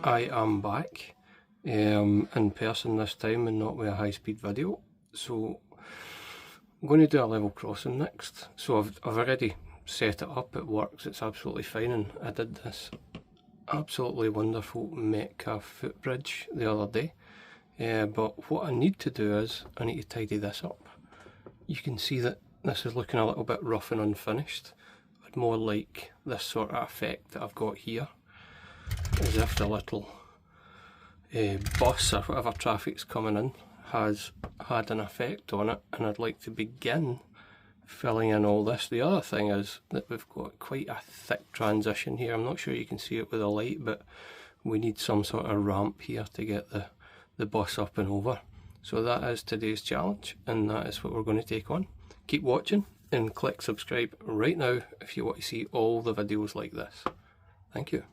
I am back in person this time and not with a high-speed video. So I'm going to do a level crossing next. So I've already set it up, it works, it's absolutely fine, and I did this absolutely wonderful Metcalfe footbridge the other day. But what I need to do is, I need to tidy this up. You can see that this is looking a little bit rough and unfinished. I'd more like this sort of effect that I've got here, as if the little bus or whatever traffic's coming in has had an effect on it, and I'd like to begin filling in all this. The other thing is that we've got quite a thick transition here. I'm not sure you can see it with the light, but we need some sort of ramp here to get the bus up and over. So that is today's challenge, and that is what we're going to take on. Keep watching and click subscribe right now if you want to see all the videos like this. Thank you.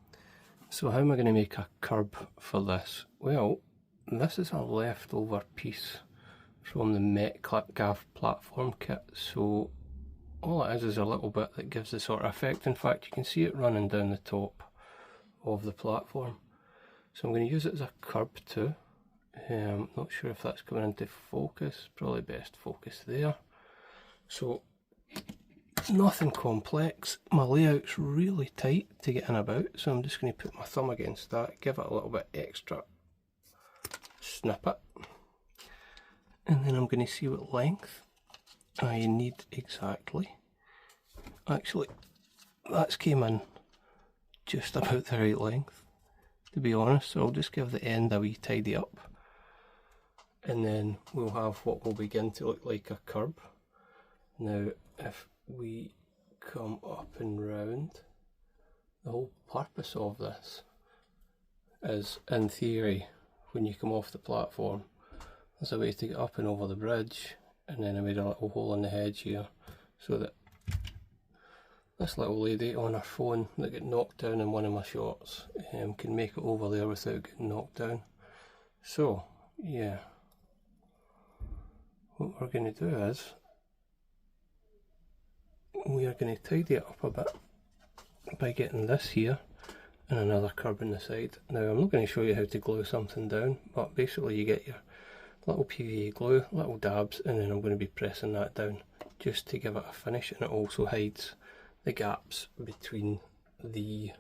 So how am I going to make a curb for this? Well, this is a leftover piece from the Metcalfe platform kit, so all it is a little bit that gives the sort of effect. In fact, you can see it running down the top of the platform. So I'm going to use it as a curb too. Not sure if that's coming into focus, probably best focus there. So nothing complex, my layout's really tight to get in about, so I'm just going to put my thumb against that, give it a little bit extra snippet, and then I'm going to see what length I need exactly. Actually, that's came in just about the right length, to be honest, so I'll just give the end a wee tidy up, and then we'll have what will begin to look like a curb. Now if we come up and round, the whole purpose of this is, in theory, when you come off the platform, there's a way to get up and over the bridge, and then I made a little hole in the hedge here so that this little lady on her phone that got knocked down in one of my shots can make it over there without getting knocked down. So yeah, what we're going to do is we are going to tidy it up a bit by getting this here and another curb in the side. Now I'm not going to show you how to glue something down, but basically you get your little PVA glue, little dabs, and then I'm going to be pressing that down just to give it a finish, and it also hides the gaps between the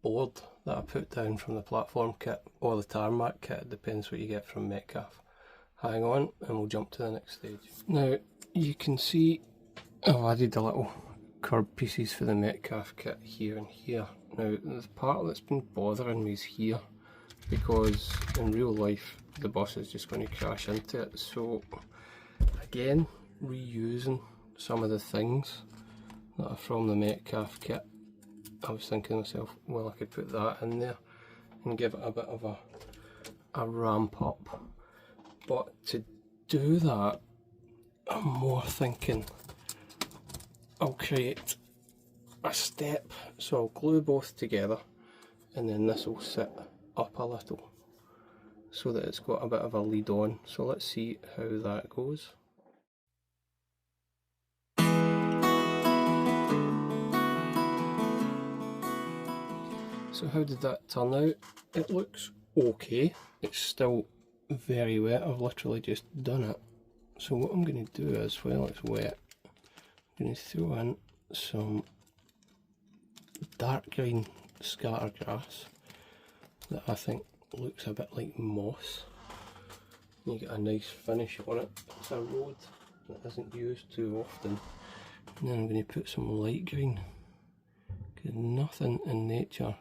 board that I put down from the platform kit or the tarmac kit, it depends what you get from Metcalfe. Hang on and we'll jump to the next stage. Now you can see I've added a little curb pieces for the Metcalfe kit here and here. Now the part that's been bothering me is here, because in real life the bus is just going to crash into it. So again, reusing some of the things that are from the Metcalfe kit, I was thinking to myself, well, I could put that in there and give it a bit of a ramp up. But to do that, I'm more thinking I'll create a step, so I'll glue both together, and then this will sit up a little so that it's got a bit of a lead on. So let's see how that goes. So how did that turn out? It looks okay. It's still very wet, I've literally just done it. So what I'm going to do is, while it's wet, I'm going to throw in some dark green scatter grass that I think looks a bit like moss. You get a nice finish on it. It's a road that isn't used too often. And then I'm going to put some light green, because nothing in nature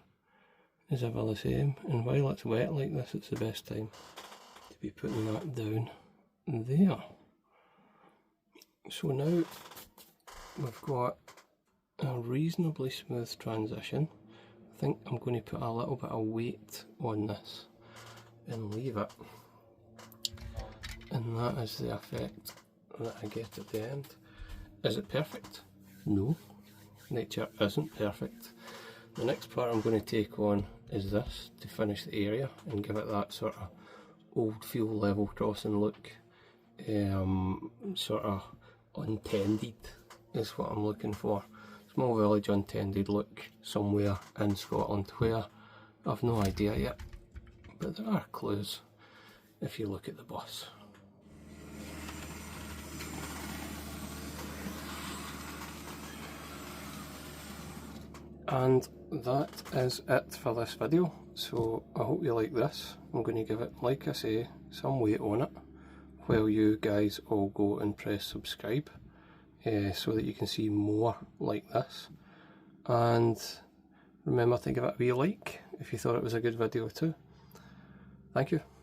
is ever the same, and while it's wet like this, it's the best time to be putting that down there. So now we've got a reasonably smooth transition. I think I'm going to put a little bit of weight on this and leave it, and that is the effect that I get at the end. Is it perfect? No, nature isn't perfect. The next part I'm going to take on is this to finish the area and give it that sort of old feel level crossing look, sort of untended is what I'm looking for. So small village untended look somewhere in Scotland where I've no idea yet, but there are clues if you look at the bus. And that is it for this video, so I hope you like this. I'm going to give it, like I say, some weight on it while you guys all go and press subscribe so that you can see more like this. And remember to give it a wee like if you thought it was a good video too. Thank you.